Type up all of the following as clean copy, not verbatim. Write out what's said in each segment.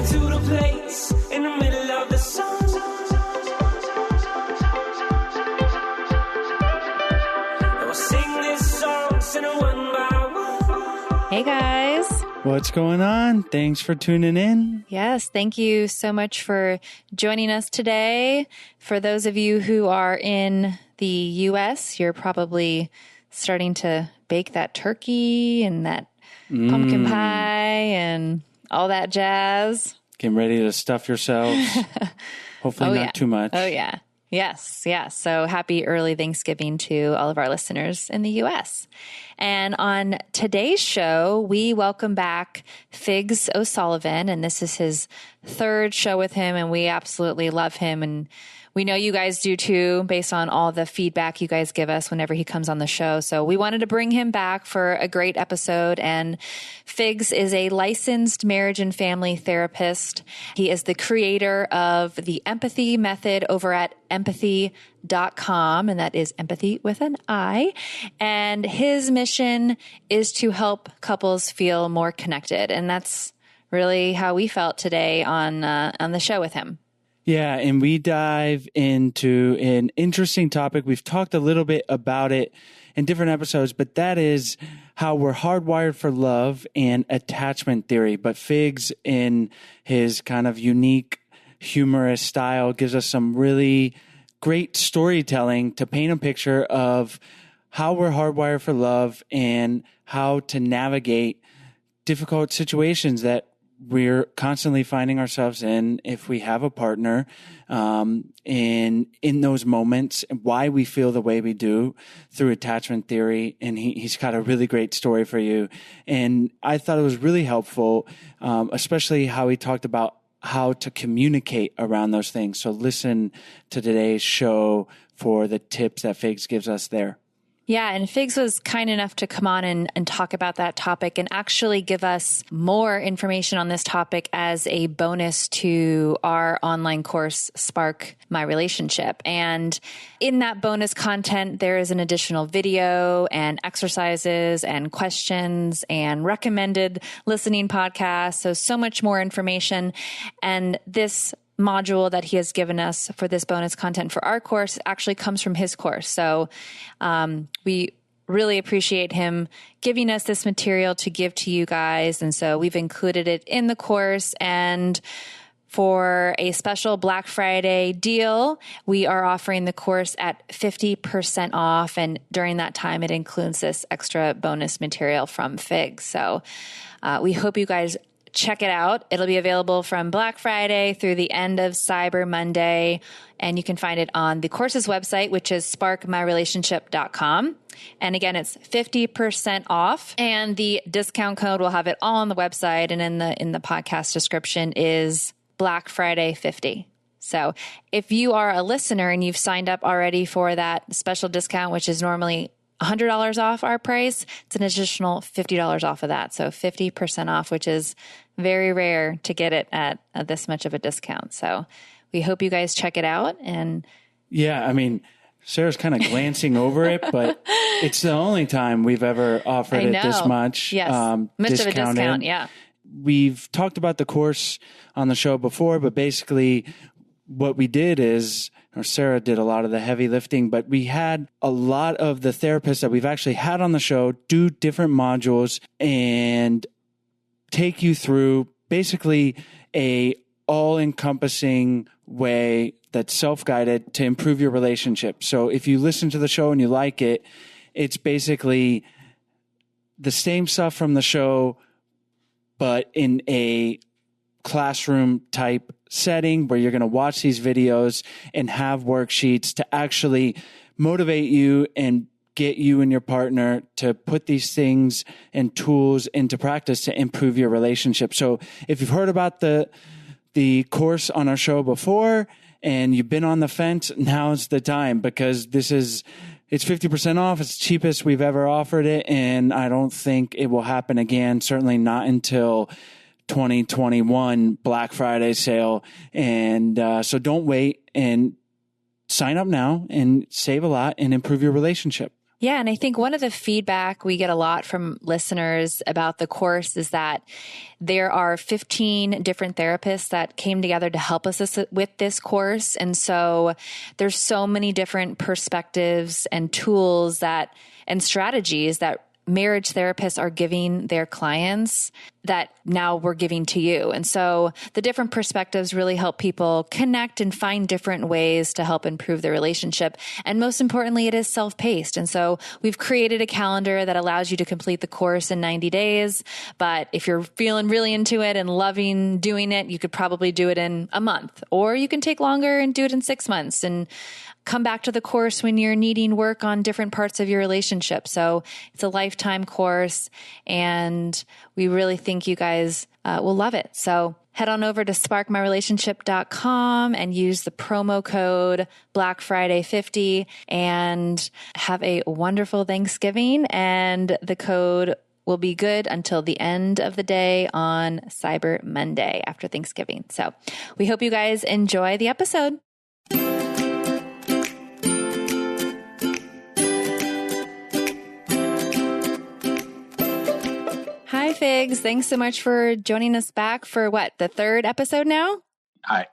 to the place in the middle of the sun. And we'll sing this song, sing it one by one. Hey guys. What's going on? Thanks for tuning in. Yes, thank you so much for joining us today. For those of you who are in the U.S., you're probably starting to bake that turkey and that pumpkin pie and all that jazz. Getting ready to stuff yourselves. Hopefully not too much. Oh, yeah. Yes. So happy early Thanksgiving to all of our listeners in the U.S. And on today's show, we welcome back Figs O'Sullivan, and this is his third show with him, and we absolutely love him. And we know you guys do too, based on all the feedback you guys give us whenever he comes on the show. So we wanted to bring him back for a great episode. And Figs is a licensed marriage and family therapist. He is the creator of the Empathy Method over at empathy.com. And that is empathy with an I. And his mission is to help couples feel more connected. And that's really how we felt today on the show with him. Yeah, and we dive into an interesting topic. We've talked a little bit about it in different episodes, but that is how we're hardwired for love and attachment theory. But Figs, in his kind of unique, humorous style, gives us some really great storytelling to paint a picture of how we're hardwired for love and how to navigate difficult situations that we're constantly finding ourselves in if we have a partner, and in those moments, why we feel the way we do through attachment theory. And he's got a really great story for you. And I thought it was really helpful, especially how he talked about how to communicate around those things. So listen to today's show for the tips that Figs gives us there. Yeah, and Figs was kind enough to come on and talk about that topic and actually give us more information on this topic as a bonus to our online course, Spark My Relationship. And in that bonus content, there is an additional video and exercises and questions and recommended listening podcasts. So much more information. And this module that he has given us for this bonus content for our course actually comes from his course. So we really appreciate him giving us this material to give to you guys. And so we've included it in the course. And for a special Black Friday deal, we are offering the course at 50% off. And during that time, it includes this extra bonus material from Figs. So we hope you guys check it out. It'll be available from Black Friday through the end of Cyber Monday. And you can find it on the course's website, which is sparkmyrelationship.com. And again, it's 50% off. And the discount code, we'll have it all on the website and in the podcast description, is Black Friday 50. So if you are a listener and you've signed up already for that special discount, which is normally $100 off our price, it's an additional $50 off of that. So 50% off, which is very rare to get it at this much of a discount. So we hope you guys check it out. And yeah, I mean, Sarah's kind of glancing over it, but it's the only time we've ever offered it this much. Yes, much of a discount, yeah. We've talked about the course on the show before, but basically what we did is, or Sarah did a lot of the heavy lifting, but we had a lot of the therapists that we've actually had on the show do different modules and take you through basically a all-encompassing way that's self-guided to improve your relationship. So if you listen to the show and you like it, it's basically the same stuff from the show, but in a classroom type setting where you're going to watch these videos and have worksheets to actually motivate you and get you and your partner to put these things and tools into practice to improve your relationship. So if you've heard about the course on our show before and you've been on the fence, now's the time, because it's 50% off. It's the cheapest we've ever offered it. And I don't think it will happen again. Certainly not until 2021 Black Friday sale. And so don't wait, and sign up now and save a lot and improve your relationship. Yeah. And I think one of the feedback we get a lot from listeners about the course is that there are 15 different therapists that came together to help us with this course. And so there's so many different perspectives and tools and strategies that marriage therapists are giving their clients that now we're giving to you. And so the different perspectives really help people connect and find different ways to help improve their relationship. And most importantly, it is self-paced. And so we've created a calendar that allows you to complete the course in 90 days. But if you're feeling really into it and loving doing it, you could probably do it in a month, or you can take longer and do it in 6 months and come back to the course when you're needing work on different parts of your relationship. So it's a lifetime course, and we really think you guys will love it. So head on over to sparkmyrelationship.com and use the promo code Black Friday 50 and have a wonderful Thanksgiving. And the code will be good until the end of the day on Cyber Monday after Thanksgiving. So we hope you guys enjoy the episode. Hi, Figs. Thanks so much for joining us back for the third episode now? I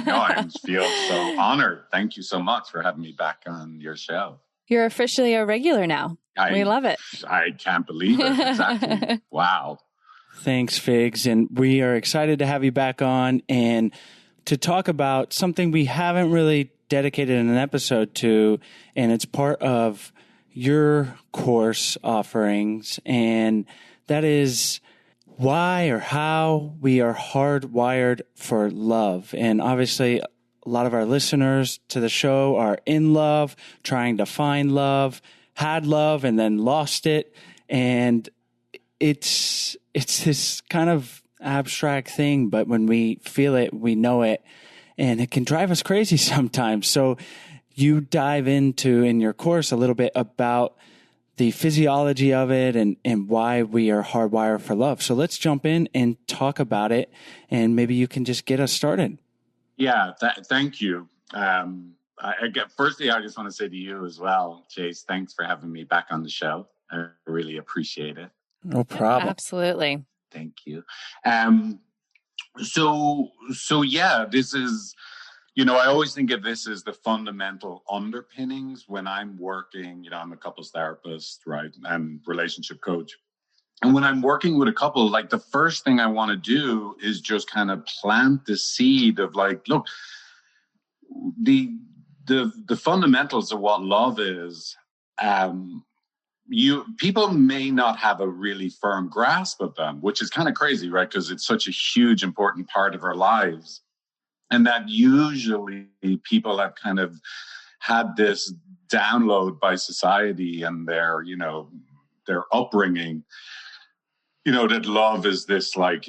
know. I feel so honored. Thank you so much for having me back on your show. You're officially a regular now. We love it. I can't believe it. Exactly. Wow. Thanks, Figs. And we are excited to have you back on and to talk about something we haven't really dedicated an episode to, and it's part of your course offerings, and that is why or how we are hardwired for love. And obviously, a lot of our listeners to the show are in love, trying to find love, had love, and then lost it. And it's this kind of abstract thing, but when we feel it, we know it, and it can drive us crazy sometimes. So you dive into in your course a little bit about the physiology of it and why we are hardwired for love. So let's jump in and talk about it, and maybe you can just get us started. Yeah, thank you. Firstly, I just want to say to you as well, Chase, thanks for having me back on the show. I really appreciate it. No problem. Absolutely. Thank you. So yeah, this is, I always think of this as the fundamental underpinnings when I'm working. I'm a couples therapist, right? And relationship coach. And when I'm working with a couple, like the first thing I want to do is just kind of plant the seed of like, look, the fundamentals of what love is, people may not have a really firm grasp of them, which is kind of crazy, right? Because it's such a huge, important part of our lives. And that usually people have kind of had this download by society and their upbringing, that love is this like,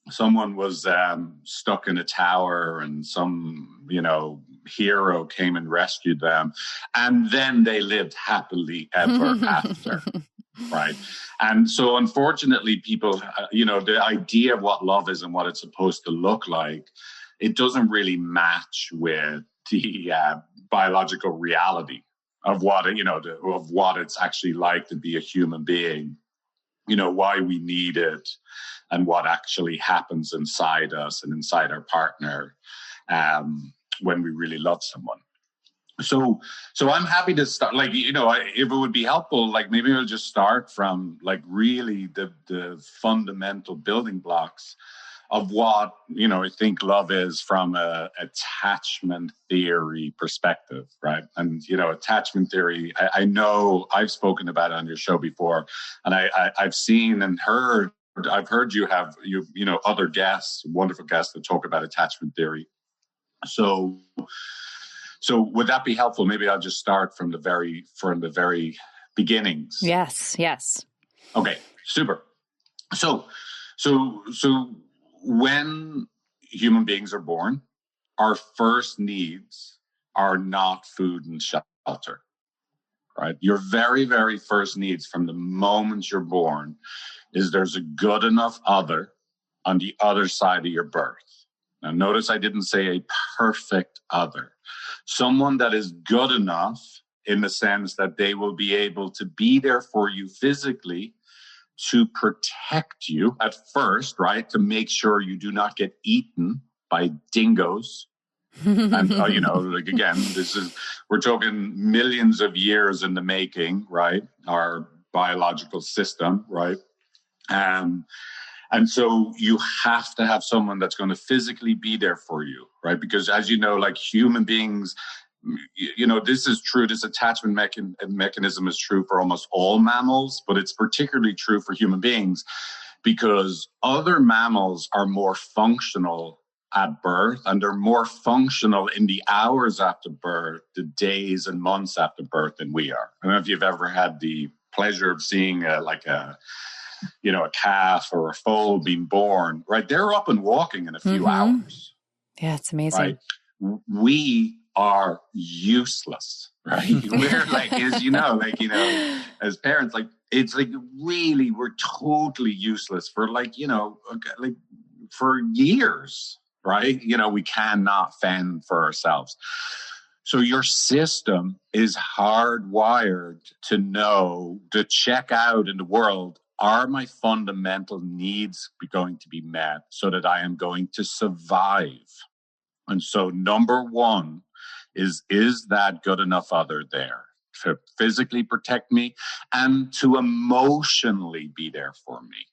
someone was stuck in a tower and some, hero came and rescued them. And then they lived happily ever after. Right. And so unfortunately, people, the idea of what love is and what it's supposed to look like, it doesn't really match with the biological reality of what, of what it's actually like to be a human being, why we need it and what actually happens inside us and inside our partner when we really love someone. So I'm happy to start, like, if it would be helpful, like maybe I'll just start from like really the fundamental building blocks of what, I think love is from a attachment theory perspective, right? And, attachment theory, I know I've spoken about it on your show before, and I've seen and heard, I've heard you have, other guests, wonderful guests that talk about attachment theory. So would that be helpful? Maybe I'll just start from the very beginnings. Yes. Okay, super. So when human beings are born, our first needs are not food and shelter, right? Your very, very first needs from the moment you're born is there's a good enough other on the other side of your birth. Now, notice I didn't say a perfect other. Someone that is good enough in the sense that they will be able to be there for you physically, to protect you at first, right? To make sure you do not get eaten by dingoes. And, like, again, we're talking millions of years in the making, right? Our biological system, right? And so you have to have someone that's going to physically be there for you, right? Because as you know, like human beings, this is true. This attachment mechanism is true for almost all mammals, but it's particularly true for human beings because other mammals are more functional at birth, and they're more functional in the hours after birth, the days and months after birth than we are. I don't know if you've ever had the pleasure of seeing a calf or a foal being born, right? They're up and walking in a few hours. Yeah, it's amazing. Right? We are useless, right? We're like, as parents, like, it's like really, we're totally useless for for years, right? We cannot fend for ourselves. So your system is hardwired to check out in the world, are my fundamental needs going to be met so that I am going to survive? And so number one is that good enough other there to physically protect me and to emotionally be there for me,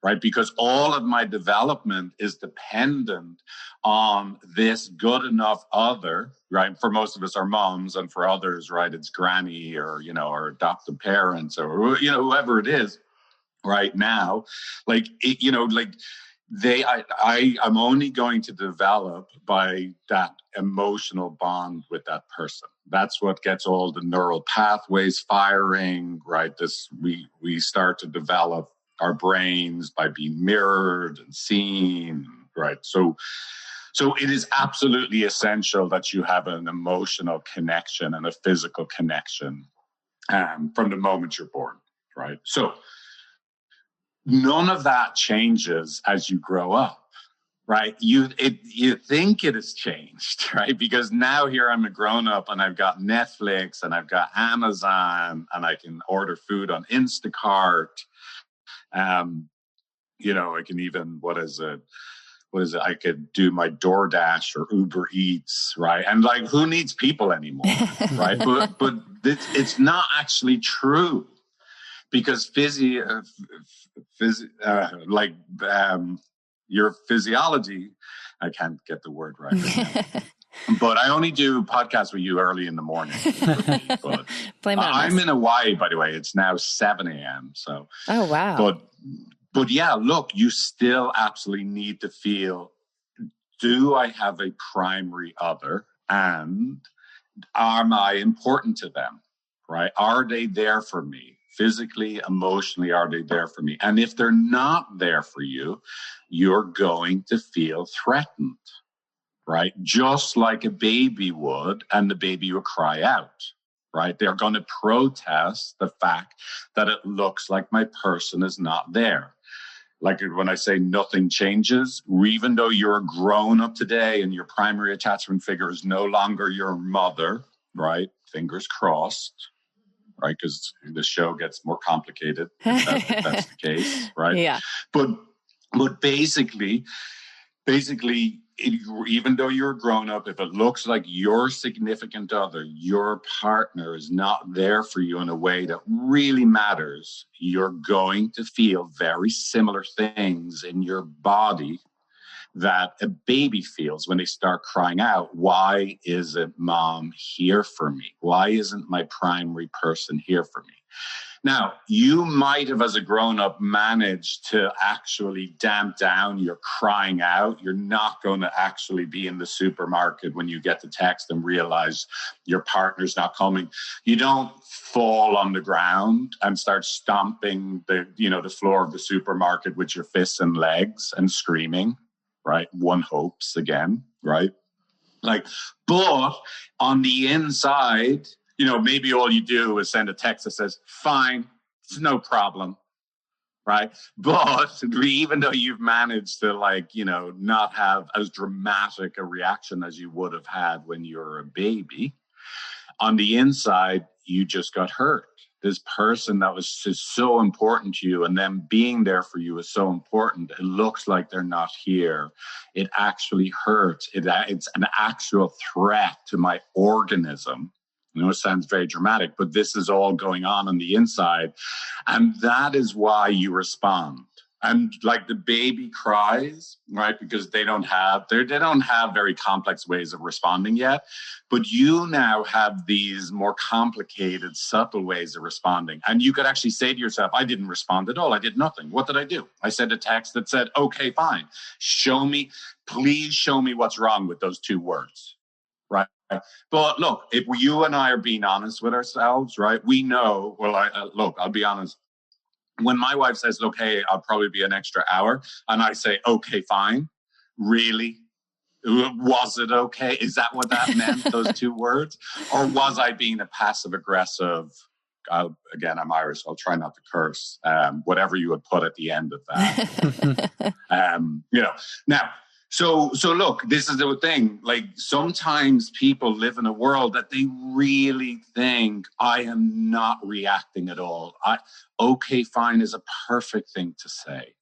right? Because all of my development is dependent on this good enough other, right? For most of us, our moms, and for others, right, it's granny or, our adoptive parents or, whoever it is right now. I'm only going to develop by that emotional bond with that person. That's what gets all the neural pathways firing, right? We start to develop our brains by being mirrored and seen, right? So it is absolutely essential that you have an emotional connection and a physical connection from the moment you're born, right? So none of that changes as you grow up, right? You think it has changed, right? Because now here I'm a grown up and I've got Netflix and I've got Amazon and I can order food on Instacart. I can even, what is it? I could do my DoorDash or Uber Eats, right? And like, who needs people anymore, right? But it's not actually true. Because your physiology, I can't get the word right. But I only do podcasts with you early in the morning. But I'm in Hawaii, by the way. It's now 7 a.m. So. Oh, wow. But yeah, look, you still absolutely need to feel, do I have a primary other? And am I important to them, right? Are they there for me? Physically, emotionally, are they there for me? And if they're not there for you, you're going to feel threatened, right? Just like a baby would, and the baby will cry out, right? They're going to protest the fact that it looks like my person is not there. Like when I say nothing changes, even though you're grown up today and your primary attachment figure is no longer your mother, right? Fingers crossed. Right, because the show gets more complicated if that's the case, right? Yeah. But basically, even though you're grown up, if it looks like your significant other, your partner is not there for you in a way that really matters, you're going to feel very similar things in your body that a baby feels when they start crying out. Why isn't mom here for me? Why isn't my primary person here for me? Now, you might have, as a grown-up, managed to actually damp down your crying out. You're not going to actually be in the supermarket when you get the text and realize your partner's not coming. You don't fall on the ground and start stomping the floor of the supermarket with your fists and legs and screaming. Right? One hopes again, right? But on the inside, maybe all you do is send a text that says, fine, it's no problem, right? But even though you've managed to, like, you know, not have as dramatic a reaction as you would have had when you were a baby, on the inside, you just got hurt. This person that was just so important to you, and them being there for you is so important. It looks like they're not here. It actually hurts. It's an actual threat to my organism. I know it sounds very dramatic, but this is all going on the inside. And that is why you respond. And like the baby cries, right? Because they don't have very complex ways of responding yet. But you now have these more complicated, subtle ways of responding. And you could actually say to yourself, I didn't respond at all. I did nothing. What did I do? I sent a text that said, okay, fine. Please show me what's wrong with those two words, right? But look, if you and I are being honest with ourselves, right? We know, I'll be honest. When my wife says, look, hey, I'll probably be an extra hour, and I say, okay, fine. Really? Was it okay? Is that what that meant, those two words? Or was I being a passive aggressive? Again, I'm Irish, so I'll try not to curse. Whatever you would put at the end of that. Now, so look, this is the thing. Like, sometimes people live in a world that they really think, I am not reacting at all. Okay, fine is a perfect thing to say.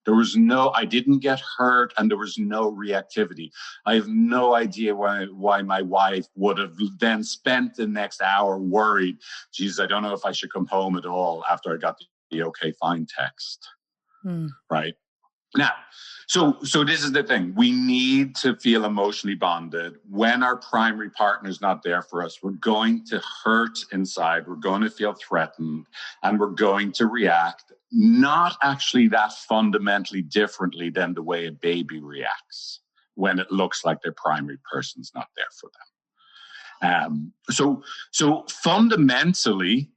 I didn't get hurt, and there was no reactivity. I have no idea why my wife would have then spent the next hour worried. Geez, I don't know if I should come home at all after I got the okay, fine text. Right? Now, so this is the thing. We need to feel emotionally bonded. When our primary partner is not there for us, we're going to hurt inside. We're going to feel threatened, and we're going to react, not actually that fundamentally differently than the way a baby reacts when it looks like their primary person's not there for them. So fundamentally,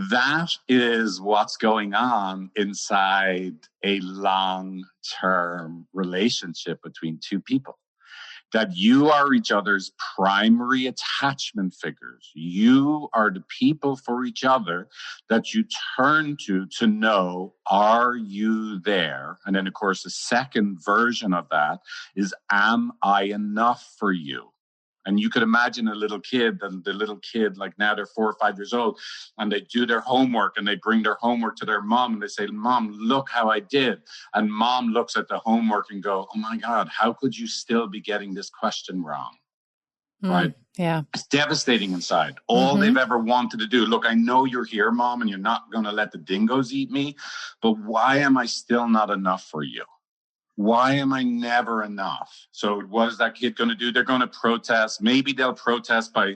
that is what's going on inside a long-term relationship between two people. That you are each other's primary attachment figures. You are the people for each other that you turn to know, are you there? And then, of course, the second version of that is, am I enough for you? And you could imagine the little kid, like now they're 4 or 5 years old, and they do their homework, and they bring their homework to their mom, and they say, Mom, look how I did. And mom looks at the homework and go, oh my God, how could you still be getting this question wrong? Right? Yeah. It's devastating inside. All they've ever wanted to do. Look, I know you're here, Mom, and you're not going to let the dingoes eat me, but why am I still not enough for you? Why am I never enough? So what is that kid going to do? They're going to protest. Maybe they'll protest by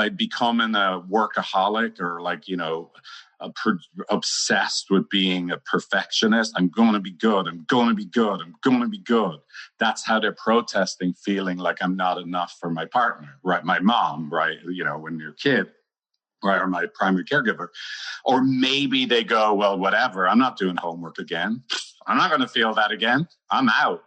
becoming a workaholic, or like, you know, obsessed with being a perfectionist. I'm going to be good. I'm going to be good. I'm going to be good. That's how they're protesting, feeling like I'm not enough for my partner, right? My mom, right? You know, when you're a kid. Right, or my primary caregiver. Or maybe they go, well, whatever, I'm not doing homework again. I'm not going to feel that again. I'm out.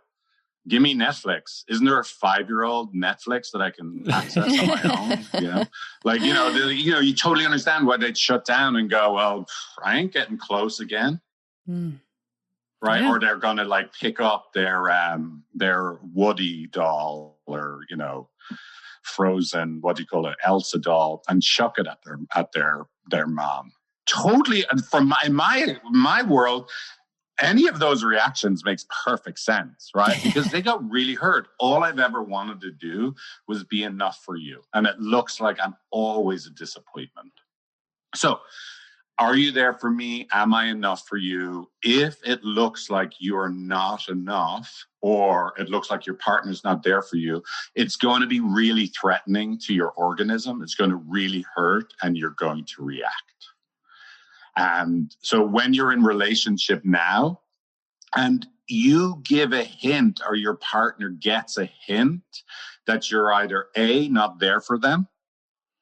Give me Netflix. Isn't there a 5-year-old Netflix that I can access on my own? You know, like, you totally understand why they'd shut down and go, well, I ain't getting close again. Right. Yeah. Or they're going to like pick up their Woody doll, or, you know, Frozen, what do you call it, Elsa doll, and chuck it at their mom. Totally. And from my world, any of those reactions makes perfect sense, right? Because they got really hurt. All I've ever wanted to do was be enough for you. And it looks like I'm always a disappointment. So, are you there for me? Am I enough for you? If it looks like you're not enough, or it looks like your partner's not there for you, it's going to be really threatening to your organism. It's going to really hurt, and you're going to react. And so when you're in relationship now, and you give a hint, or your partner gets a hint that you're either A, not there for them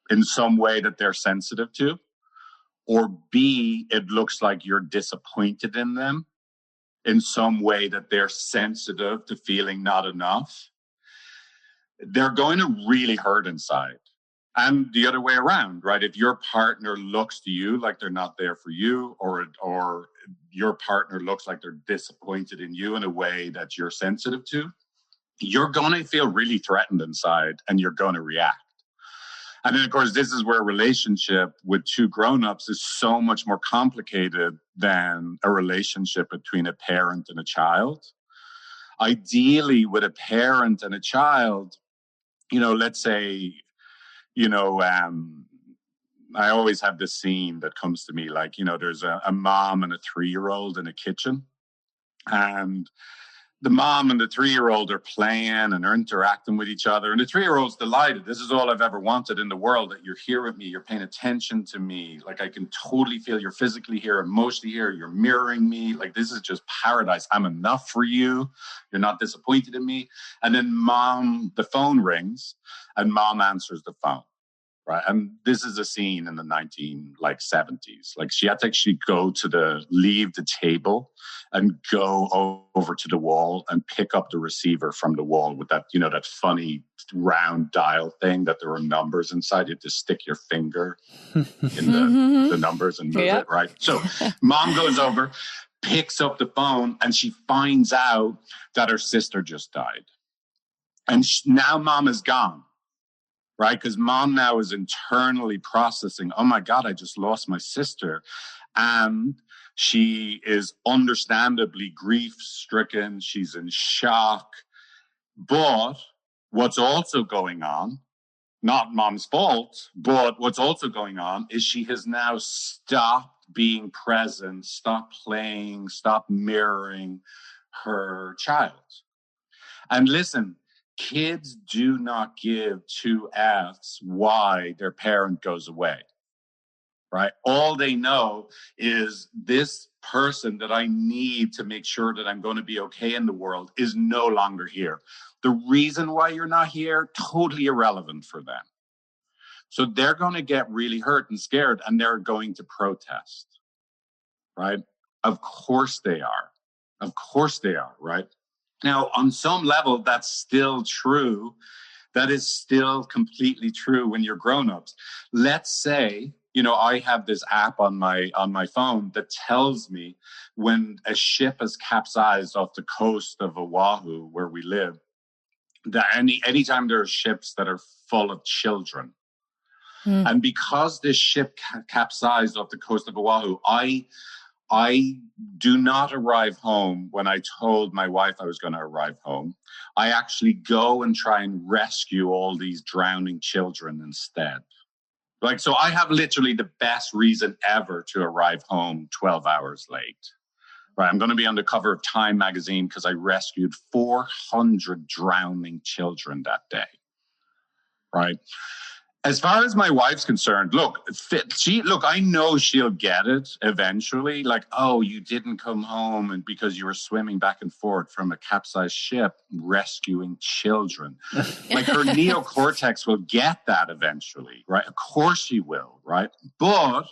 in some way that they're sensitive to, or B, it looks like you're disappointed in them in some way that they're sensitive to feeling not enough, they're going to really hurt inside. And the other way around, right? If your partner looks to you like they're not there for you, or your partner looks like they're disappointed in you in a way that you're sensitive to, you're going to feel really threatened inside and you're going to react. And then, of course, this is where a relationship with two grown-ups is so much more complicated than a relationship between a parent and a child. Ideally, with a parent and a child, let's say, I always have this scene that comes to me, like, there's a mom and a 3-year-old in a kitchen, and the mom and the 3-year-old are playing and are interacting with each other. And the 3-year-old's delighted. This is all I've ever wanted in the world, that you're here with me. You're paying attention to me. Like, I can totally feel you're physically here, emotionally here. You're mirroring me. Like, this is just paradise. I'm enough for you. You're not disappointed in me. And then the phone rings and mom answers the phone. Right. And this is a scene in the 1970s. Like, she had to actually leave the table and go over to the wall and pick up the receiver from the wall with that, that funny round dial thing that there were numbers inside. You had to stick your finger in the numbers and move it. Right. So mom goes over, picks up the phone, and she finds out that her sister just died. And now mom is gone. Right? Because mom now is internally processing, oh my God, I just lost my sister. And she is understandably grief-stricken. She's in shock. But what's also going on, not mom's fault, but what's also going on is she has now stopped being present, stopped playing, stopped mirroring her child. And listen, kids do not give two F's why their parent goes away, right? All they know is this person that I need to make sure that I'm going to be okay in the world is no longer here. The reason why you're not here, totally irrelevant for them. So they're going to get really hurt and scared, and they're going to protest, right? Of course they are. Of course they are, right? Now, on some level, that's still true. That is still completely true when you're grown-ups. Let's say, I have this app on my phone that tells me when a ship has capsized off the coast of Oahu, where we live, that anytime there are ships that are full of children. And because this ship capsized off the coast of Oahu, I do not arrive home when I told my wife I was going to arrive home. I actually go and try and rescue all these drowning children instead. Like, so I have literally the best reason ever to arrive home 12 hours late. Right, I'm going to be on the cover of Time magazine because I rescued 400 drowning children that day. Right. As far as my wife's concerned, look, I know she'll get it eventually. Like, oh, you didn't come home and because you were swimming back and forth from a capsized ship rescuing children. Like, her neocortex will get that eventually, right? Of course she will, right? But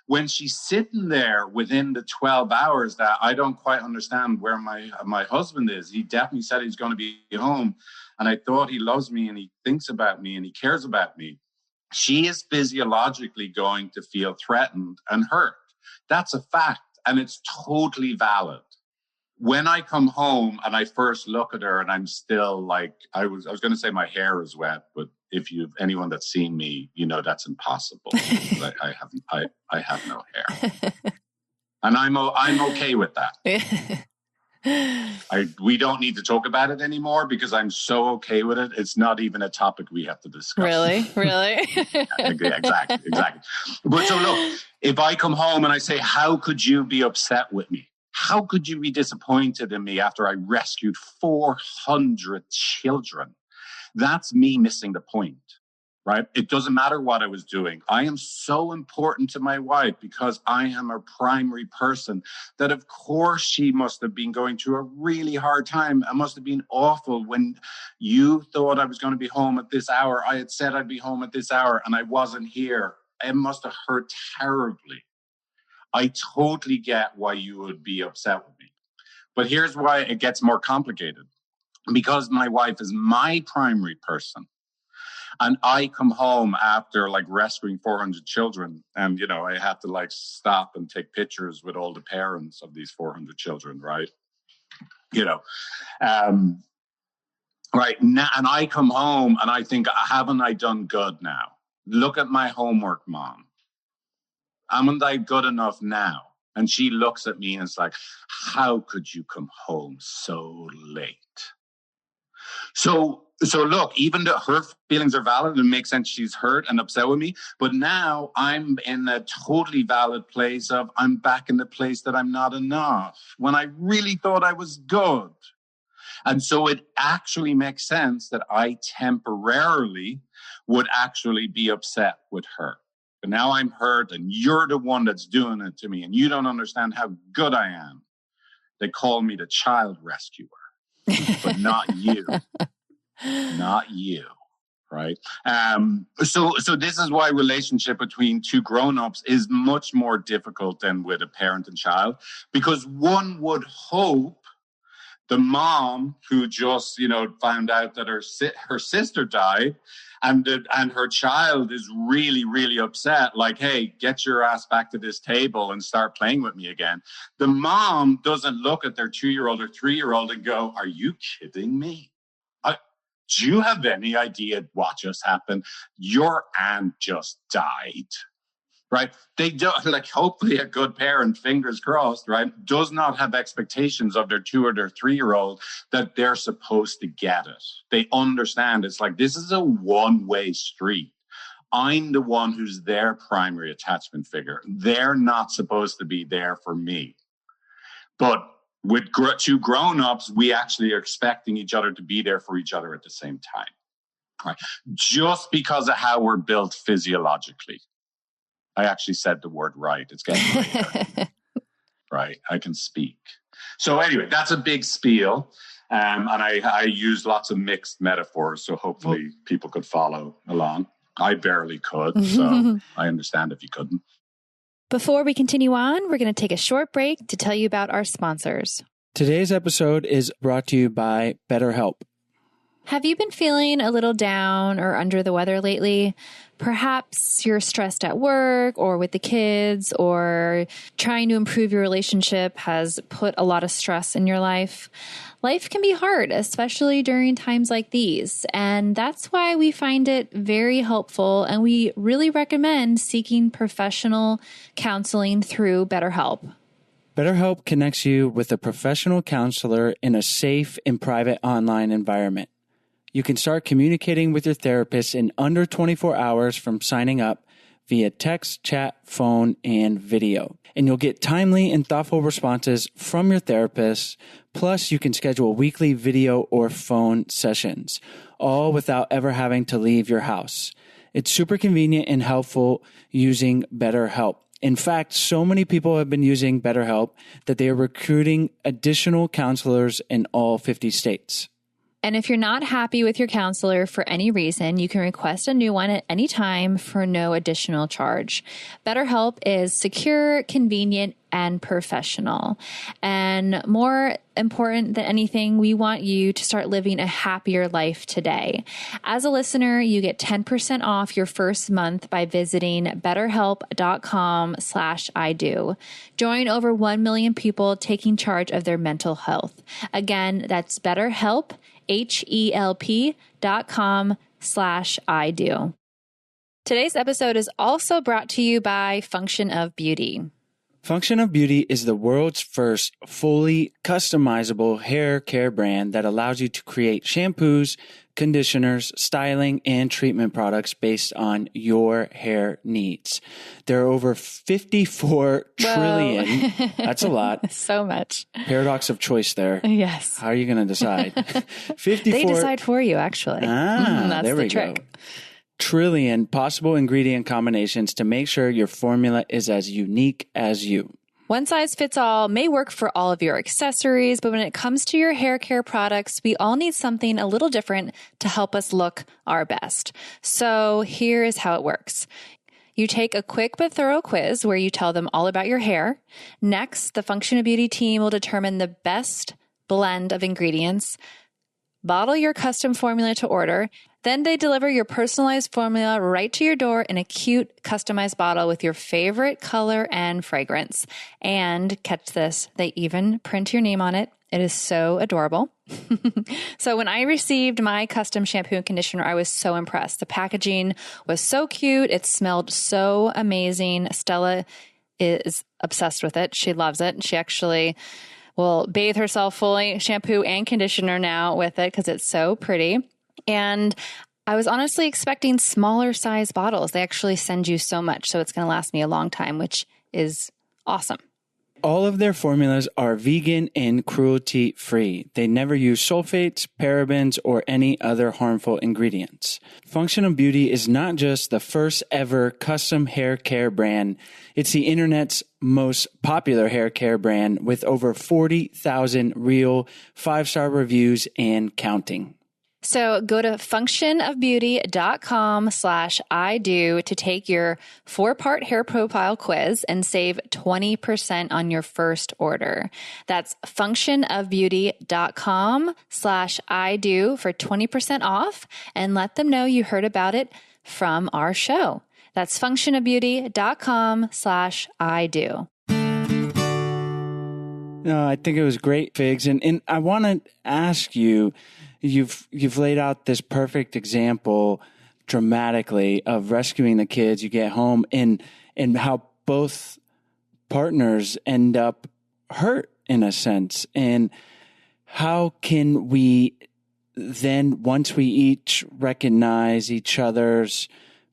when she's sitting there within the 12 hours that I don't quite understand where my husband is, he definitely said he's going to be home, and I thought he loves me and he thinks about me and he cares about me. She is physiologically going to feel threatened and hurt. That's a fact, and it's totally valid. When I come home and I first look at her and I'm still like, I was going to say my hair is wet, but if anyone that's seen me, that's impossible. I have no hair, and I'm okay with that. We don't need to talk about it anymore because I'm so okay with it. It's not even a topic we have to discuss. Really? Yeah, exactly. But so look, if I come home and I say, how could you be upset with me? How could you be disappointed in me after I rescued 400 children? That's me missing the point. Right? It doesn't matter what I was doing. I am so important to my wife because I am her primary person that, of course, she must have been going through a really hard time. It must have been awful when you thought I was going to be home at this hour. I had said I'd be home at this hour and I wasn't here. It must have hurt terribly. I totally get why you would be upset with me. But here's why it gets more complicated. Because my wife is my primary person. And I come home after like rescuing 400 children. And, you know, I had to like stop and take pictures with all the parents of these 400 children, right? You know, right now, and I come home and I think, haven't I done good now? Look at my homework, Mom. Haven't I good enough now? And she looks at me and is like, how could you come home so late? So look, even though her feelings are valid and make sense, she's hurt and upset with me. But now I'm in a totally valid place of I'm back in the place that I'm not enough when I really thought I was good. And so it actually makes sense that I temporarily would actually be upset with her. But now I'm hurt and you're the one that's doing it to me and you don't understand how good I am. They call me the child rescuer, but not you. Not you. Right. So this is why relationship between two grown-ups is much more difficult than with a parent and child, because one would hope the mom who just, you know, found out that her sister died and her child is really, really upset. Like, hey, get your ass back to this table and start playing with me again. The mom doesn't look at their 2-year-old or 3-year-old and go, are you kidding me? Do you have any idea what just happened? Your aunt just died. Right? They don't, like, hopefully a good parent, fingers crossed, right, does not have expectations of their 2 or their 3-year-old that they're supposed to get it. They understand it's like, this is a one-way street. I'm the one who's their primary attachment figure. They're not supposed to be there for me. But with two grown-ups, we actually are expecting each other to be there for each other at the same time. Right? Just because of how we're built physiologically. I actually said the word right. It's getting later. Right. I can speak. So anyway, that's a big spiel. And I use lots of mixed metaphors. So hopefully people could follow along. I barely could. So I understand if you couldn't. Before we continue on, we're going to take a short break to tell you about our sponsors. Today's episode is brought to you by BetterHelp. Have you been feeling a little down or under the weather lately? Perhaps you're stressed at work or with the kids, or trying to improve your relationship has put a lot of stress in your life. Life can be hard, especially during times like these. And that's why we find it very helpful. And we really recommend seeking professional counseling through BetterHelp. BetterHelp connects you with a professional counselor in a safe and private online environment. You can start communicating with your therapist in under 24 hours from signing up via text, chat, phone, and video. And you'll get timely and thoughtful responses from your therapist. Plus, you can schedule weekly video or phone sessions, all without ever having to leave your house. It's super convenient and helpful using BetterHelp. In fact, so many people have been using BetterHelp that they are recruiting additional counselors in all 50 states. And if you're not happy with your counselor for any reason, you can request a new one at any time for no additional charge. BetterHelp is secure, convenient, and professional. And more important than anything, we want you to start living a happier life today. As a listener, you get 10% off your first month by visiting betterhelp.com/ido. Join over 1 million people taking charge of their mental health. Again, that's BetterHelp, HELP.com/ido. Today's episode is also brought to you by Function of Beauty. Function of Beauty is the world's first fully customizable hair care brand that allows you to create shampoos, conditioners, styling, and treatment products based on your hair needs. There are over 54 trillion. That's a lot. So much. Paradox of choice there. Yes. How are you going to decide? 54. They decide for you, actually. That's there the we trick. go. Trillion possible ingredient combinations to make sure your formula is as unique as you. One size fits all may work for all of your accessories, but when it comes to your hair care products, we all need something a little different to help us look our best. So here is how it works. You take a quick but thorough quiz where you tell them all about your hair. Next, the Function of Beauty team will determine the best blend of ingredients bottle your custom formula to order. Then they deliver your personalized formula right to your door in a cute, customized bottle with your favorite color and fragrance. And catch this, they even print your name on it. It is so adorable. So when I received my custom shampoo and conditioner, I was so impressed. The packaging was so cute. It smelled so amazing. Stella is obsessed with it. She loves it. She actually will bathe herself fully, shampoo and conditioner now with it because it's so pretty. And I was honestly expecting smaller size bottles. They actually send you so much, so it's going to last me a long time, which is awesome. All of their formulas are vegan and cruelty-free. They never use sulfates, parabens, or any other harmful ingredients. Functional Beauty is not just the first ever custom hair care brand. It's the internet's most popular hair care brand with over 40,000 real 5-star reviews and counting. So go to functionofbeauty.com/I-do to take your 4-part hair profile quiz and save 20% on your first order. That's functionofbeauty.com/I-do for 20% off, and let them know you heard about it from our show. That's functionofbeauty.com/I-do. No, I think it was great, Figs. And I want to ask you, you've laid out this perfect example dramatically of rescuing the kids. You get home and how both partners end up hurt in a sense. And how can we then, once we each recognize each other's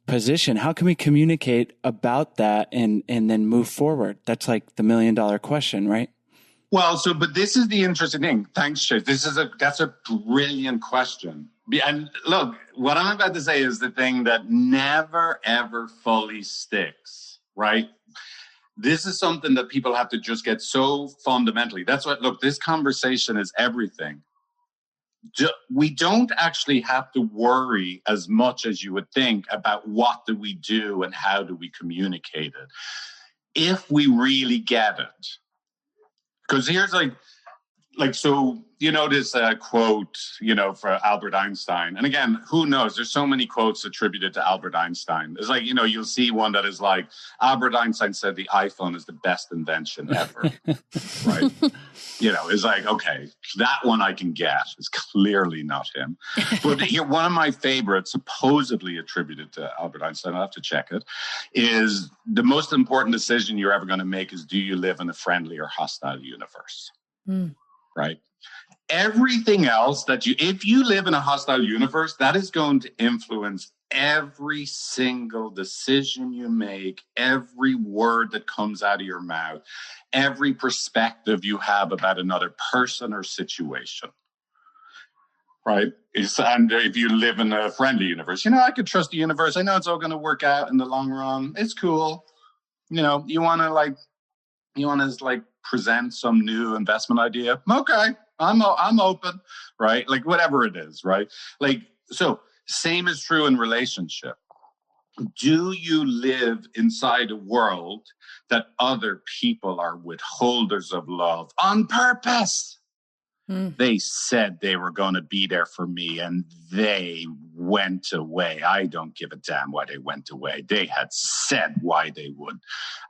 position, how can we communicate about that and then move forward? That's like the $1 million question, right? Well, but this is the interesting thing. Thanks, Chase. That's a brilliant question. And look, what I'm about to say is the thing that never, ever fully sticks, right? This is something that people have to just get so fundamentally. That's what, look, this conversation is everything. We don't actually have to worry as much as you would think about what do we do and how do we communicate it. If we really get it. Because here's so, this quote, for Albert Einstein. And again, who knows? There's so many quotes attributed to Albert Einstein. It's like, you'll see one that is like, Albert Einstein said the iPhone is the best invention ever. Right? It's like, okay, that one I can get. It's clearly not him. But here, one of my favorites, supposedly attributed to Albert Einstein, I'll have to check it, is the most important decision you're ever going to make is, do you live in a friendly or hostile universe? Right? Everything else if you live in a hostile universe, that is going to influence every single decision you make, every word that comes out of your mouth, every perspective you have about another person or situation. Right? And if you live in a friendly universe, I could trust the universe. I know it's all going to work out in the long run. It's cool. You want to present some new investment idea. Okay, I'm open, right? Like whatever it is, right? So same is true in relationship. Do you live inside a world that other people are withholders of love on purpose? They said they were going to be there for me and they went away. I don't give a damn why they went away. They had said why they would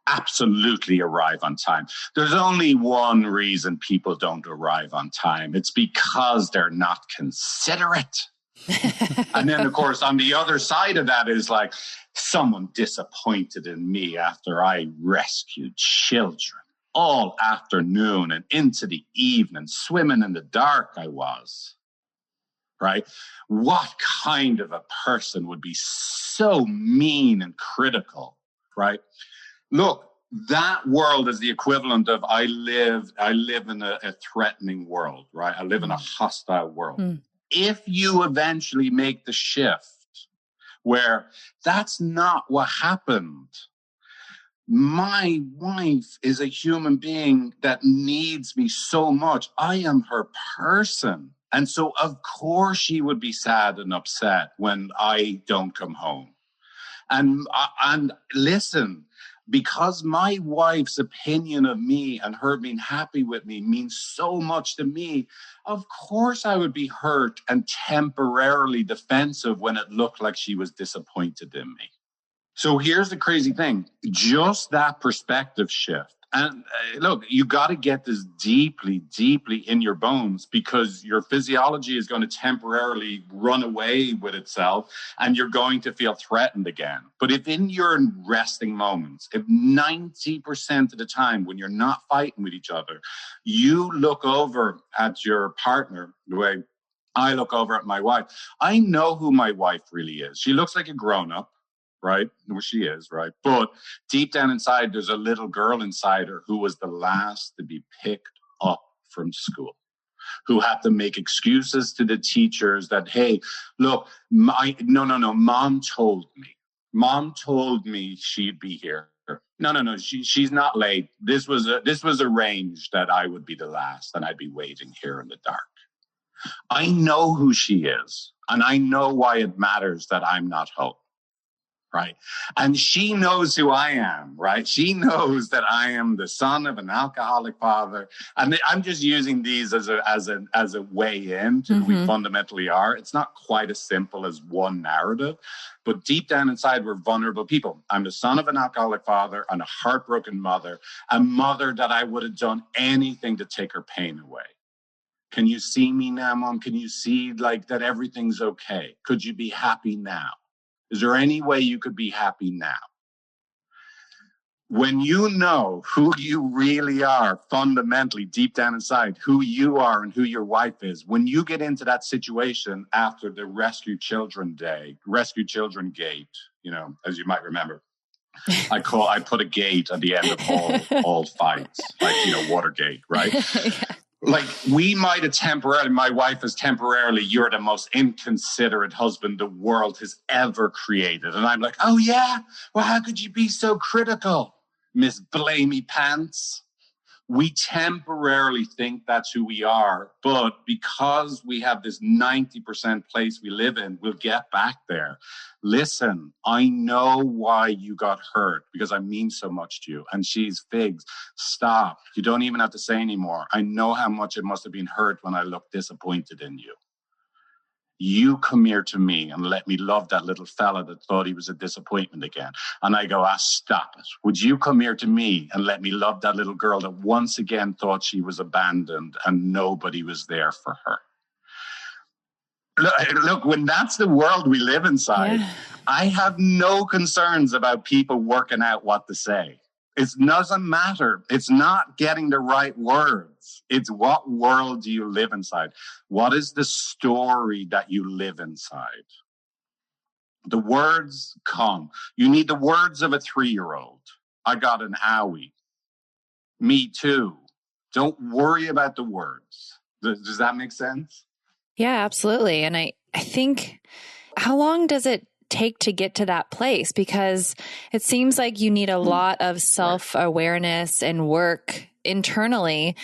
absolutely arrive on time. There's only one reason people don't arrive on time. It's because they're not considerate. And then, of course, on the other side of that is like someone disappointed in me after I rescued children. All afternoon and into the evening, swimming in the dark I was, right? What kind of a person would be so mean and critical, right? Look, that world is the equivalent of I live in a threatening world, right? I live in a hostile world. If you eventually make the shift where that's not what happened, my wife is a human being that needs me so much. I am her person. And so, of course, she would be sad and upset when I don't come home. And listen, because my wife's opinion of me and her being happy with me means so much to me, of course I would be hurt and temporarily defensive when it looked like she was disappointed in me. So here's the crazy thing, just that perspective shift. And look, you got to get this deeply, deeply in your bones, because your physiology is going to temporarily run away with itself and you're going to feel threatened again. But if in your resting moments, if 90% of the time when you're not fighting with each other, you look over at your partner the way I look over at my wife, I know who my wife really is. She looks like a grown-up. Right? Well, she is, right? But deep down inside, there's a little girl inside her who was the last to be picked up from school, who had to make excuses to the teachers that, hey, look, mom told me. Mom told me she'd be here. No, she's not late. This was arranged that I would be the last and I'd be waiting here in the dark. I know who she is, and I know why it matters that I'm not home. Right. And she knows who I am, right? She knows that I am the son of an alcoholic father. And I'm just using these as a way in to who we fundamentally are. It's not quite as simple as one narrative, but deep down inside, we're vulnerable people. I'm the son of an alcoholic father and a heartbroken mother, a mother that I would have done anything to take her pain away. Can you see me now, Mom? Can you see like that everything's okay? Could you be happy now? Is there any way you could be happy now? When you know who you really are, fundamentally, deep down inside, who you are and who your wife is, when you get into that situation after the Rescue Children Gate, you know, as you might remember, I put a gate at the end of all fights, like, you know, Watergate, right? Yeah. Like, we might have temporarily, my wife is temporarily, you're the most inconsiderate husband the world has ever created. And I'm like, oh yeah? Well, how could you be so critical, Miss Blamey Pants? We temporarily think that's who we are, but because we have this 90% place we live in, we'll get back there. Listen, I know why you got hurt because I mean so much to you. And she's figs. Stop. You don't even have to say anymore. I know how much it must have been hurt when I looked disappointed in you. You come here to me and let me love that little fella that thought he was a disappointment again. And I go, stop it. Would you come here to me and let me love that little girl that once again thought she was abandoned and nobody was there for her? Look, when that's the world we live inside, I have no concerns about people working out what to say. It doesn't matter. It's not getting the right words. It's what world do you live inside? What is the story that you live inside? The words come. You need the words of a 3-year-old. I got an owie. Me too. Don't worry about the words. Does that make sense? Yeah, absolutely. And I think, how long does it take to get to that place? Because it seems like you need a lot of self-awareness and work internally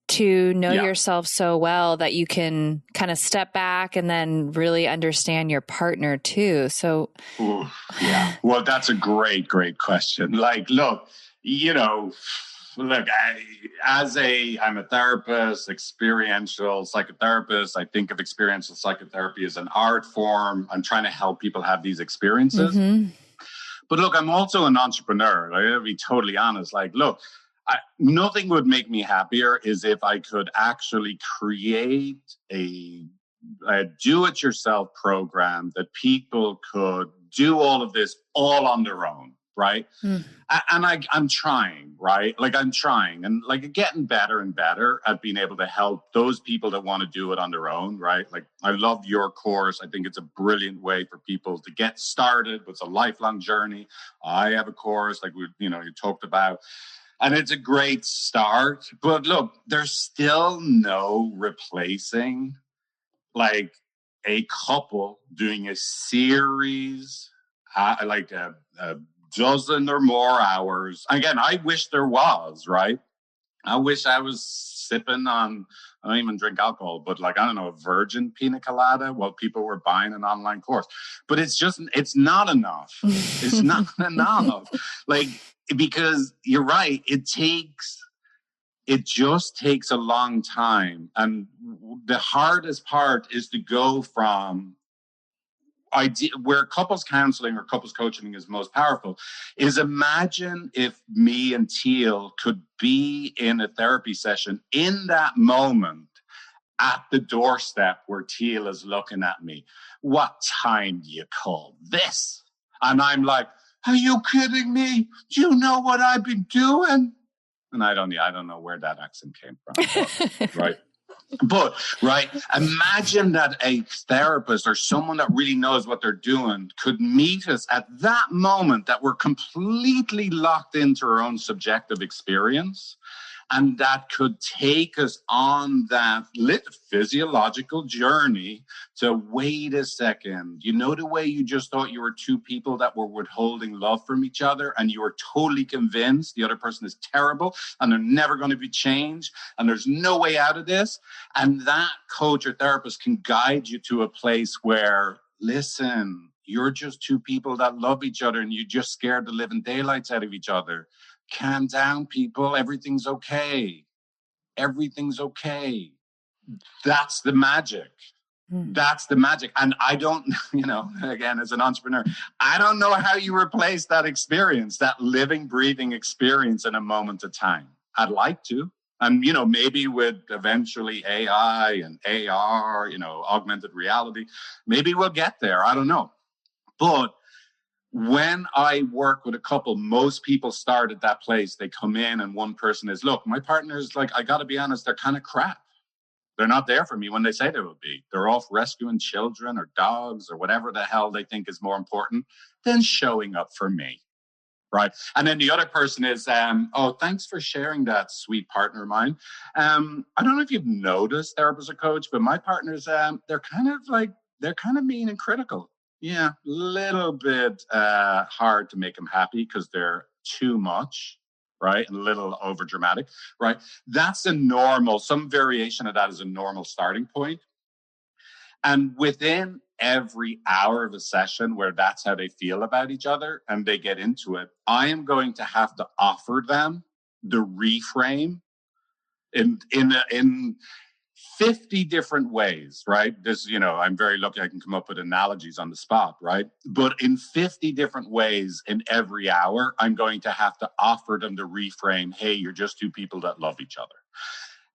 to know yourself so well that you can kind of step back and then really understand your partner too. So, well, that's a great question. Like, look, you know, I'm a therapist, experiential psychotherapist. I think of experiential psychotherapy as an art form. I'm trying to help people have these experiences. But look, I'm also an entrepreneur. Like, to be totally honest, like, look, nothing would make me happier is if I could actually create a do-it-yourself program that people could do all of this all on their own, right? And I'm trying, right? Like, I'm trying and like getting better and better at being able to help those people that want to do it on their own, right? Like, I love your course. I think it's a brilliant way for people to get started. It's a lifelong journey. I have a course like you talked about. And it's a great start. But look, there's still no replacing like a couple doing a series, like a dozen or more hours. Again, I wish there was, right? I wish I was sipping on, I don't even drink alcohol, but like, I don't know, a virgin pina colada while people were buying an online course. But it's not enough. It's not enough. Like, because you're right, it just takes a long time. And the hardest part is to go from where couples counseling or couples coaching is most powerful is imagine if me and Teal could be in a therapy session in that moment at the doorstep where Teal is looking at me. What time do you call this? And I'm like, are you kidding me? Do you know what I've been doing? And I don't know where that accent came from, but, right? But, right, imagine that a therapist or someone that really knows what they're doing could meet us at that moment that we're completely locked into our own subjective experience. And that could take us on that physiological journey to wait a second. You know, the way you just thought you were two people that were withholding love from each other, and you were totally convinced the other person is terrible and they're never going to be changed and there's no way out of this. And that coach or therapist can guide you to a place where, listen, you're just two people that love each other and you're just scared the living daylights out of each other. Calm down, people. Everything's okay. Everything's okay. That's the magic. That's the magic. And I don't, again, as an entrepreneur, I don't know how you replace that experience, that living, breathing experience in a moment of time. I'd like to. And, maybe with eventually AI and AR, augmented reality, maybe we'll get there. I don't know. But when I work with a couple, most people start at that place. They come in and one person is, look, my partner's like, I got to be honest, they're kind of crap. They're not there for me when they say they will be. They're off rescuing children or dogs or whatever the hell they think is more important than showing up for me. Right. And then the other person is, thanks for sharing that, sweet partner of mine. I don't know if you've noticed therapist or coach, but my partners, they're kind of mean and critical. Yeah, a little bit hard to make them happy because they're too much, right? And a little over dramatic, right? That's some variation of that is a normal starting point. And within every hour of a session where that's how they feel about each other and they get into it, I am going to have to offer them the reframe in 50 different ways, right? This, I'm very lucky I can come up with analogies on the spot, right? But in 50 different ways in every hour, I'm going to have to offer them the reframe, hey, you're just two people that love each other.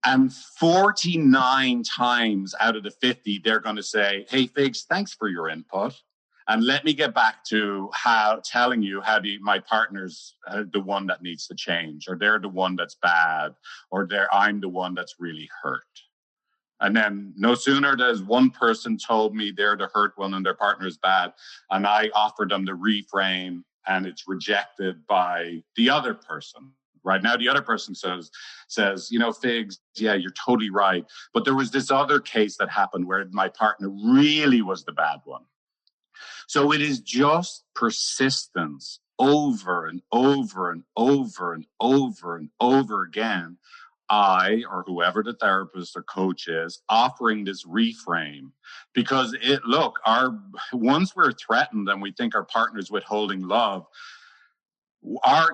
And 49 times out of the 50, they're going to say, hey, Figs, thanks for your input. And let me get back to telling you how my partner's the one that needs to change, or they're the one that's bad, or I'm the one that's really hurt. And then no sooner does one person told me they're the hurt one and their partner is bad, and I offer them the reframe and it's rejected by the other person. Right now, the other person says, Figs, yeah, you're totally right. But there was this other case that happened where my partner really was the bad one. So it is just persistence over and over and over and over and over again. I, or whoever the therapist or coach is, offering this reframe because once we're threatened and we think our partner's withholding love,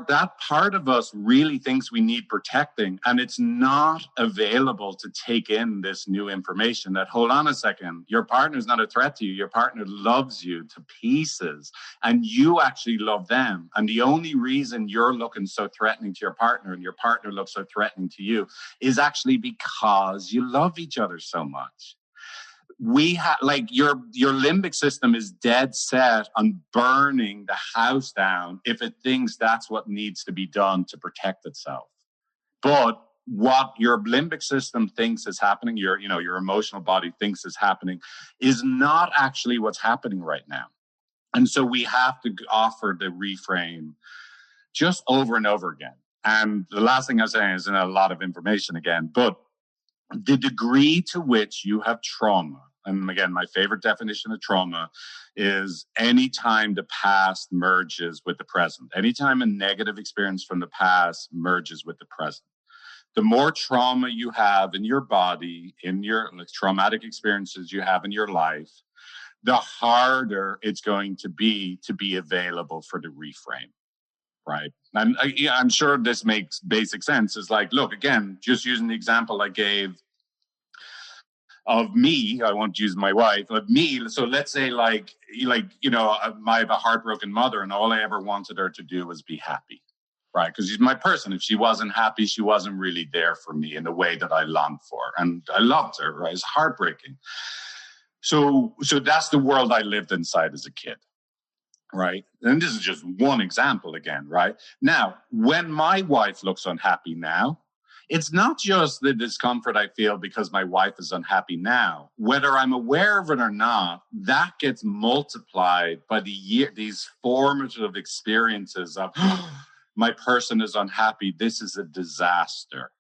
that part of us really thinks we need protecting, and it's not available to take in this new information that, hold on a second, your partner's not a threat to you. Your partner loves you to pieces and you actually love them. And the only reason you're looking so threatening to your partner and your partner looks so threatening to you is actually because you love each other so much. We have your limbic system is dead set on burning the house down if it thinks that's what needs to be done to protect itself. But what your limbic system thinks is happening, your emotional body thinks is happening, is not actually what's happening right now. And so we have to offer the reframe just over and over again. And the last thing I'm saying is a lot of information again, but the degree to which you have trauma, and again, my favorite definition of trauma is anytime the past merges with the present. Anytime a negative experience from the past merges with the present. The more trauma you have in your body, in your traumatic experiences you have in your life, the harder it's going to be available for the reframe. right? And I'm sure this makes basic sense. It's like, look, again, just using the example I gave of me, I won't use my wife, of me. So let's say I have a heartbroken mother and all I ever wanted her to do was be happy, right? Because she's my person. If she wasn't happy, she wasn't really there for me in the way that I longed for. And I loved her, right? It's heartbreaking. So that's the world I lived inside as a kid, right? And this is just one example again, right? Now, when my wife looks unhappy now, it's not just the discomfort I feel because my wife is unhappy now. Whether I'm aware of it or not, that gets multiplied by these formative experiences of my person is unhappy. This is a disaster.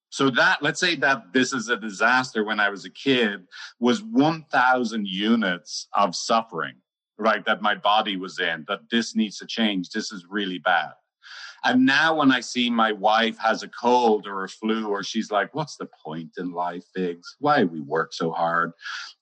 So that, let's say that this is a disaster when I was a kid, was 1,000 units of suffering, right? That my body was in, that this needs to change. This is really bad. And now when I see my wife has a cold or a flu, or she's like, what's the point in life, Figs? Why we work so hard?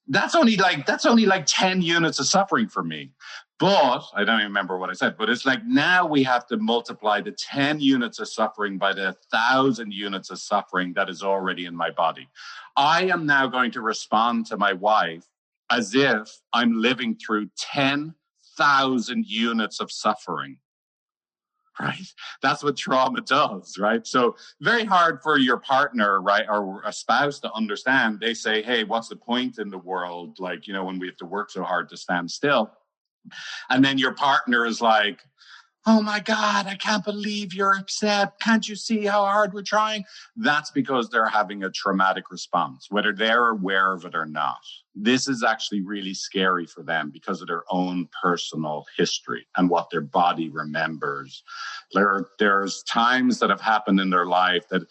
That's only like 10 units of suffering for me. But I don't even remember what I said, but it's like now we have to multiply the 10 units of suffering by the 1,000 units of suffering that is already in my body. I am now going to respond to my wife as if I'm living through 10,000 units of suffering. Right? That's what trauma does, right? So very hard for your partner, right, or a spouse to understand. They say, hey, what's the point in the world? Like, when we have to work so hard to stand still. And then your partner is like, oh my God, I can't believe you're upset. Can't you see how hard we're trying? That's because they're having a traumatic response, whether they're aware of it or not. This is actually really scary for them because of their own personal history and what their body remembers. There's times that have happened in their life that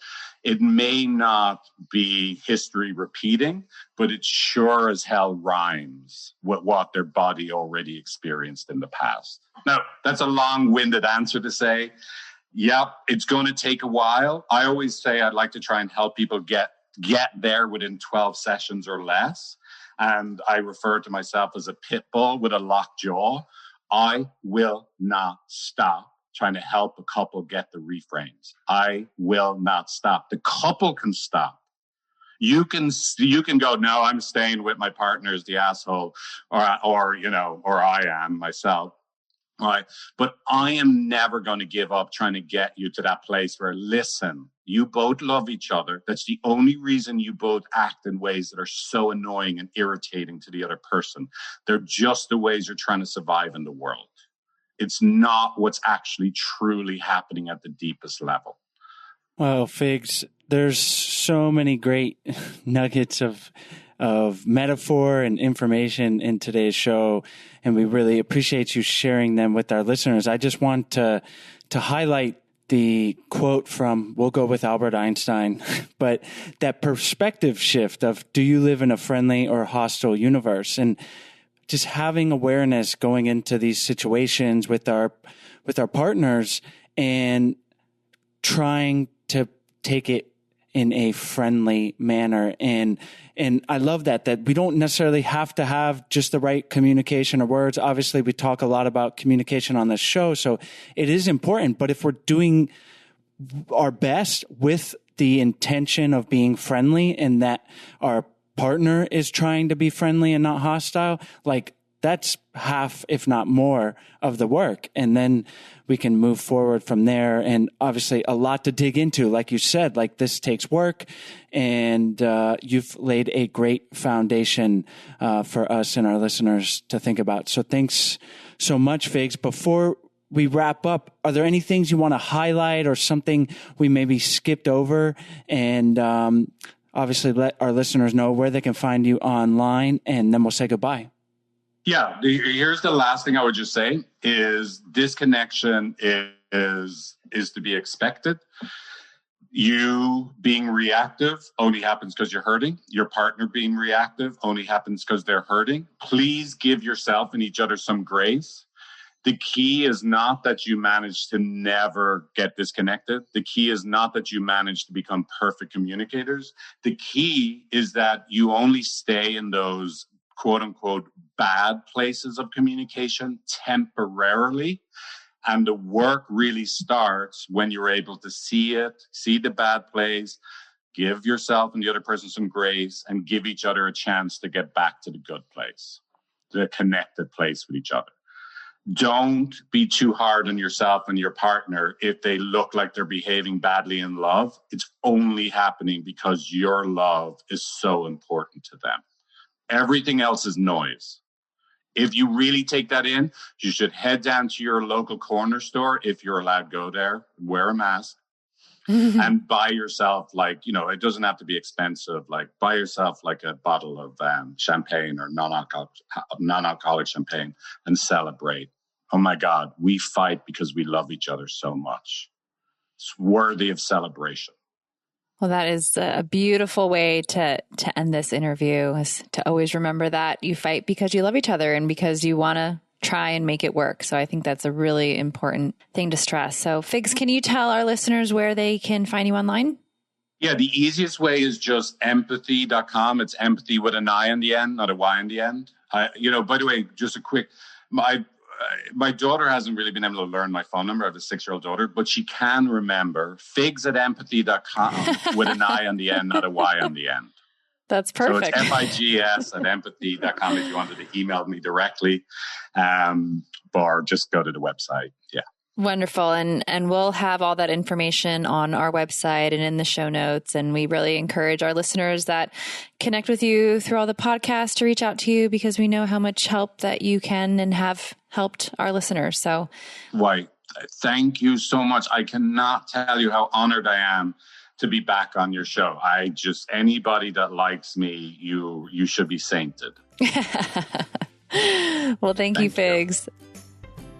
it may not be history repeating, but it sure as hell rhymes with what their body already experienced in the past. Now, that's a long-winded answer to say, yep, it's going to take a while. I always say I'd like to try and help people get there within 12 sessions or less. And I refer to myself as a pit bull with a locked jaw. I will not stop trying to help a couple get the reframes. I will not stop. The couple can stop. You can go, no, I'm staying with my partner as the asshole, or I am myself. Right. But I am never going to give up trying to get you to that place where, listen, you both love each other. That's the only reason you both act in ways that are so annoying and irritating to the other person. They're just the ways you're trying to survive in the world. It's not what's actually truly happening at the deepest level. Well, Figs, there's so many great nuggets of metaphor and information in today's show, and we really appreciate you sharing them with our listeners. I just want to highlight the quote from, we'll go with Albert Einstein, but that perspective shift of, do you live in a friendly or hostile universe? And just having awareness going into these situations with our partners and trying to take it in a friendly manner. And I love that we don't necessarily have to have just the right communication or words. Obviously, we talk a lot about communication on this show, so it is important. But if we're doing our best with the intention of being friendly and that our partner is trying to be friendly and not hostile, like that's half, if not more, of the work. And then we can move forward from there. And obviously a lot to dig into. Like you said, like this takes work, and you've laid a great foundation for us and our listeners to think about. So thanks so much, Figs. Before we wrap up, are there any things you want to highlight or something we maybe skipped over? And obviously let our listeners know where they can find you online, and then we'll say goodbye. Yeah, here's the last thing I would just say is disconnection is to be expected. You being reactive only happens because you're hurting. Your partner being reactive only happens because they're hurting. Please give yourself and each other some grace. The key is not that you manage to never get disconnected. The key is not that you manage to become perfect communicators. The key is that you only stay in those quote unquote bad places of communication temporarily. And the work really starts when you're able to see it, see the bad place, give yourself and the other person some grace, and give each other a chance to get back to the good place, the connected place with each other. Don't be too hard on yourself and your partner if they look like they're behaving badly in love. It's only happening because your love is so important to them. Everything else is noise. If you really take that in, you should head down to your local corner store, if you're allowed to go there, wear a mask, and buy yourself, like, you know, it doesn't have to be expensive. Like, buy yourself like a bottle of champagne or non-alcoholic champagne and celebrate. Oh my God, we fight because we love each other so much. It's worthy of celebration. Well, that is a beautiful way to end this interview, is to always remember that you fight because you love each other and because you want to try and make it work. So I think that's a really important thing to stress. So Figs, can you tell our listeners where they can find you online? Yeah, the easiest way is just empathy.com. It's empathy with an I in the end, not a Y in the end. By the way, just a quick, my daughter hasn't really been able to learn my phone number. I have a 6-year-old daughter, but she can remember figs@empathy.com with an I on the end, not a Y on the end. That's perfect. So it's figs@empathy.com if you wanted to email me directly, or just go to the website. Yeah. Wonderful. And we'll have all that information on our website and in the show notes. And we really encourage our listeners that connect with you through all the podcasts to reach out to you, because we know how much help that you can and have helped our listeners. So why, thank you so much. I cannot tell you how honored I am to be back on your show. Anybody that likes me, you should be sainted. Well, thank you, Figs.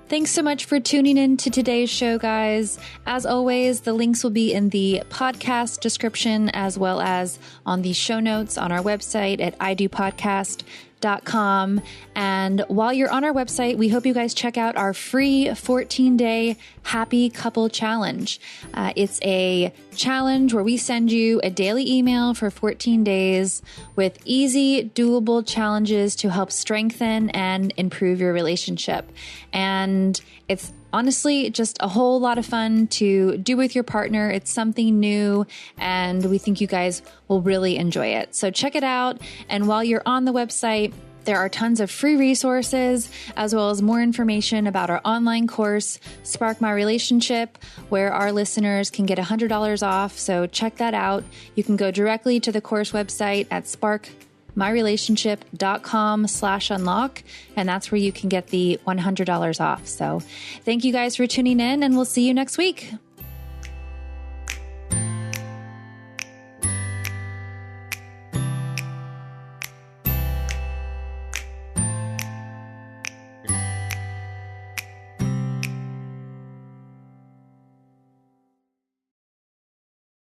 Thanks so much for tuning in to today's show, guys. As always, the links will be in the podcast description as well as on the show notes on our website at idopodcast.com. And while you're on our website, we hope you guys check out our free 14-day Happy Couple Challenge. It's a challenge where we send you a daily email for 14 days with easy, doable challenges to help strengthen and improve your relationship. And it's honestly just a whole lot of fun to do with your partner. It's something new, and we think you guys will really enjoy it. So check it out. And while you're on the website, there are tons of free resources, as well as more information about our online course, Spark My Relationship, where our listeners can get $100 off. So check that out. You can go directly to the course website at sparkmyrelationship.com/unlock. And that's where you can get the $100 off. So thank you guys for tuning in, and we'll see you next week.